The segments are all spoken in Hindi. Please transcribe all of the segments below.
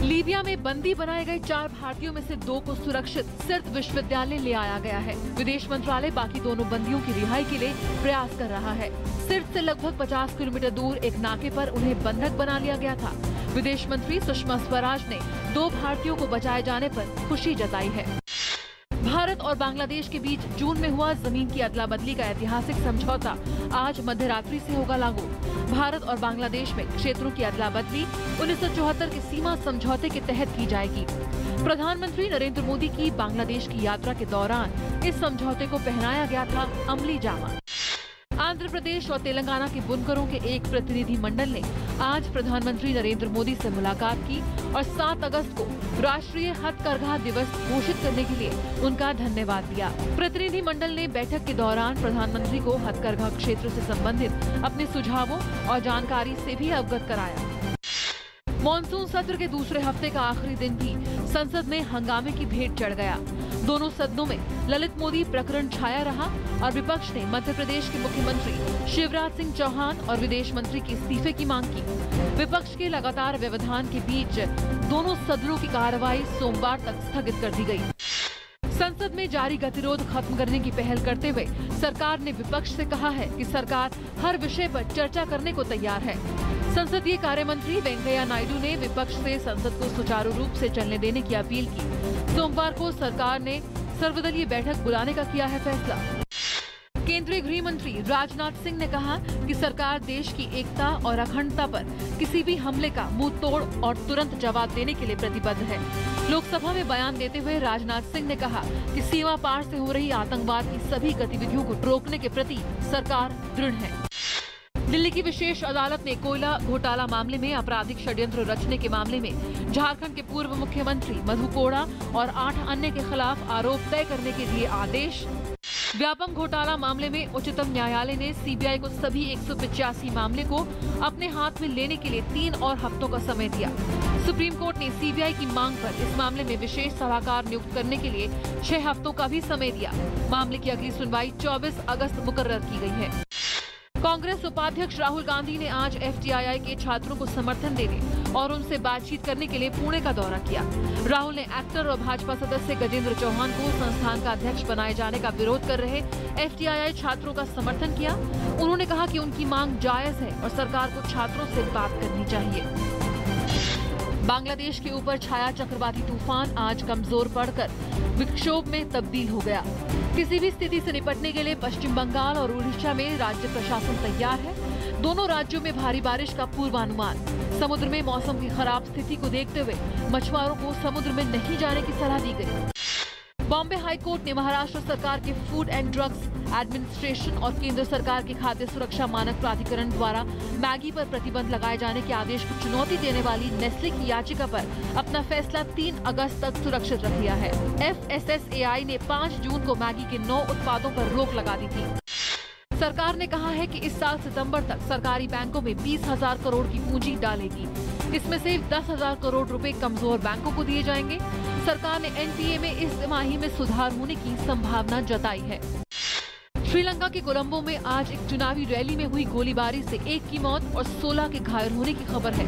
लीबिया में बंदी बनाए गए 4 भारतीयों में से 2 को सुरक्षित सिर्फ विश्वविद्यालय ले आया गया है। विदेश मंत्रालय बाकी दोनों बंदियों की रिहाई के लिए प्रयास कर रहा है। सिर्फ से लगभग 50 किलोमीटर दूर एक नाके पर उन्हें बंधक बना लिया गया था। विदेश मंत्री सुषमा स्वराज ने 2 भारतीयों को बचाए जाने पर खुशी जताई है। भारत और बांग्लादेश के बीच जून में हुआ जमीन की अदला बदली का ऐतिहासिक समझौता आज मध्यरात्रि से होगा लागू। भारत और बांग्लादेश में क्षेत्रों की अदला बदली 1974 के सीमा समझौते के तहत की जाएगी। प्रधानमंत्री नरेंद्र मोदी की बांग्लादेश की यात्रा के दौरान इस समझौते को पहनाया गया था अमली जामा। आंध्र प्रदेश और तेलंगाना के बुनकरों के एक प्रतिनिधि मंडल ने आज प्रधानमंत्री नरेंद्र मोदी से मुलाकात की और 7 अगस्त को राष्ट्रीय हथकरघा दिवस घोषित करने के लिए उनका धन्यवाद दिया। प्रतिनिधि मंडल ने बैठक के दौरान प्रधानमंत्री को हथकरघा क्षेत्र से संबंधित अपने सुझावों और जानकारी से भी अवगत कराया। मॉनसून सत्र के दूसरे हफ्ते का आखिरी दिन भी संसद में हंगामे की भेंट चढ़ गया। दोनों सदनों में ललित मोदी प्रकरण छाया रहा और विपक्ष ने मध्य प्रदेश के मुख्यमंत्री शिवराज सिंह चौहान और विदेश मंत्री के इस्तीफे की मांग की। विपक्ष के लगातार व्यवधान के बीच दोनों सदनों की कार्रवाई सोमवार तक स्थगित कर दी गई। संसद में जारी गतिरोध खत्म करने की पहल करते हुए सरकार ने विपक्ष से कहा है कि सरकार हर विषय पर चर्चा करने को तैयार है। संसदीय कार्य मंत्री वेंकैया नायडू ने विपक्ष से संसद को सुचारू रूप से चलने देने की अपील की। सोमवार को सरकार ने सर्वदलीय बैठक बुलाने का किया है फैसला। केंद्रीय गृह मंत्री राजनाथ सिंह ने कहा कि सरकार देश की एकता और अखंडता पर किसी भी हमले का मुंह तोड़ और तुरंत जवाब देने के लिए प्रतिबद्ध है। लोकसभा में बयान देते हुए राजनाथ सिंह ने कहा कि सीमा पार से हो रही आतंकवाद की सभी गतिविधियों को रोकने के प्रति सरकार दृढ़ है। दिल्ली की विशेष अदालत ने कोयला घोटाला मामले में आपराधिक षड्यंत्र रचने के मामले में झारखंड के पूर्व मुख्यमंत्री मधु कोड़ा और 8 अन्य के खिलाफ आरोप तय करने के दिए आदेश। व्यापम घोटाला मामले में उच्चतम न्यायालय ने सीबीआई को सभी 185 मामले को अपने हाथ में लेने के लिए 3 और हफ्तों का समय दिया। सुप्रीम कोर्ट ने सीबीआई की मांग पर इस मामले में विशेष सलाहकार नियुक्त करने के लिए 6 हफ्तों का भी समय दिया। मामले की अगली सुनवाई 24 अगस्त मुकर्रर की गई है। कांग्रेस उपाध्यक्ष राहुल गांधी ने आज एफटीआईआई के छात्रों को समर्थन देने और उनसे बातचीत करने के लिए पुणे का दौरा किया। राहुल ने एक्टर और भाजपा सदस्य गजेंद्र चौहान को संस्थान का अध्यक्ष बनाए जाने का विरोध कर रहे एफटीआईआई छात्रों का समर्थन किया। उन्होंने कहा कि उनकी मांग जायज है और सरकार को छात्रों से बात करनी चाहिए। बांग्लादेश के ऊपर छाया चक्रवाती तूफान आज कमजोर पड़कर विक्षोभ में तब्दील हो गया। किसी भी स्थिति से निपटने के लिए पश्चिम बंगाल और उड़ीसा में राज्य प्रशासन तैयार है। दोनों राज्यों में भारी बारिश का पूर्वानुमान। समुद्र में मौसम की खराब स्थिति को देखते हुए मछुआरों को समुद्र में नहीं जाने की सलाह दी गई। बॉम्बे हाईकोर्ट ने महाराष्ट्र सरकार के फूड एंड ड्रग्स एडमिनिस्ट्रेशन और केंद्र सरकार के खाद्य सुरक्षा मानक प्राधिकरण द्वारा मैगी पर प्रतिबंध लगाए जाने के आदेश को चुनौती देने वाली नेस्ले की याचिका पर अपना फैसला 3 अगस्त तक सुरक्षित रख लिया है। FSSAI ने 5 जून को मैगी के 9 उत्पादों पर रोक लगा दी थी। सरकार ने कहा है कि इस साल सितंबर तक सरकारी बैंकों में 20,000 करोड़ की पूंजी डालेगी। इसमें से 10,000 करोड़ रुपए कमजोर बैंकों को दिए जाएंगे। सरकार ने NPA में इस तिमाही में सुधार होने की संभावना जताई है। श्रीलंका के कोलंबो में आज एक चुनावी रैली में हुई गोलीबारी से 1 की मौत और 16 के घायल होने की खबर है।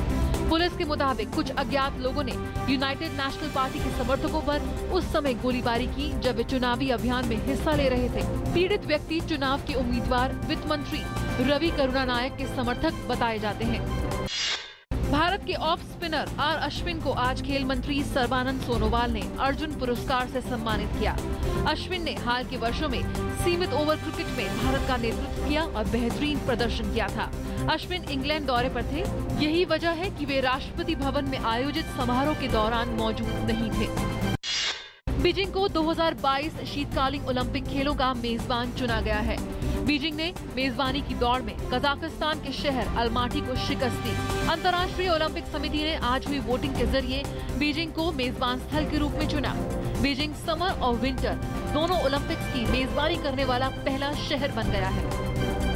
पुलिस के मुताबिक कुछ अज्ञात लोगों ने यूनाइटेड नेशनल पार्टी के समर्थकों पर उस समय गोलीबारी की जब वे चुनावी अभियान में हिस्सा ले रहे थे। पीड़ित व्यक्ति चुनाव के उम्मीदवार वित्त मंत्री रवि करुणानायक के समर्थक बताए जाते हैं। भारत के ऑफ स्पिनर आर अश्विन को आज खेल मंत्री सर्बानंद सोनोवाल ने अर्जुन पुरस्कार से सम्मानित किया। अश्विन ने हाल के वर्षों में सीमित ओवर क्रिकेट में भारत का नेतृत्व किया और बेहतरीन प्रदर्शन किया था। अश्विन इंग्लैंड दौरे पर थे। यही वजह है कि वे राष्ट्रपति भवन में आयोजित समारोह के दौरान मौजूद नहीं थे। बीजिंग को 2022 शीतकालीन ओलंपिक खेलों का मेजबान चुना गया है। बीजिंग ने मेजबानी की दौड़ में कजाकिस्तान के शहर अल्माटी को शिकस्त दी। अंतर्राष्ट्रीय ओलंपिक समिति ने आज हुई वोटिंग के जरिए बीजिंग को मेजबान स्थल के रूप में चुना। बीजिंग समर और विंटर दोनों ओलंपिक्स की मेजबानी करने वाला पहला शहर बन गया है।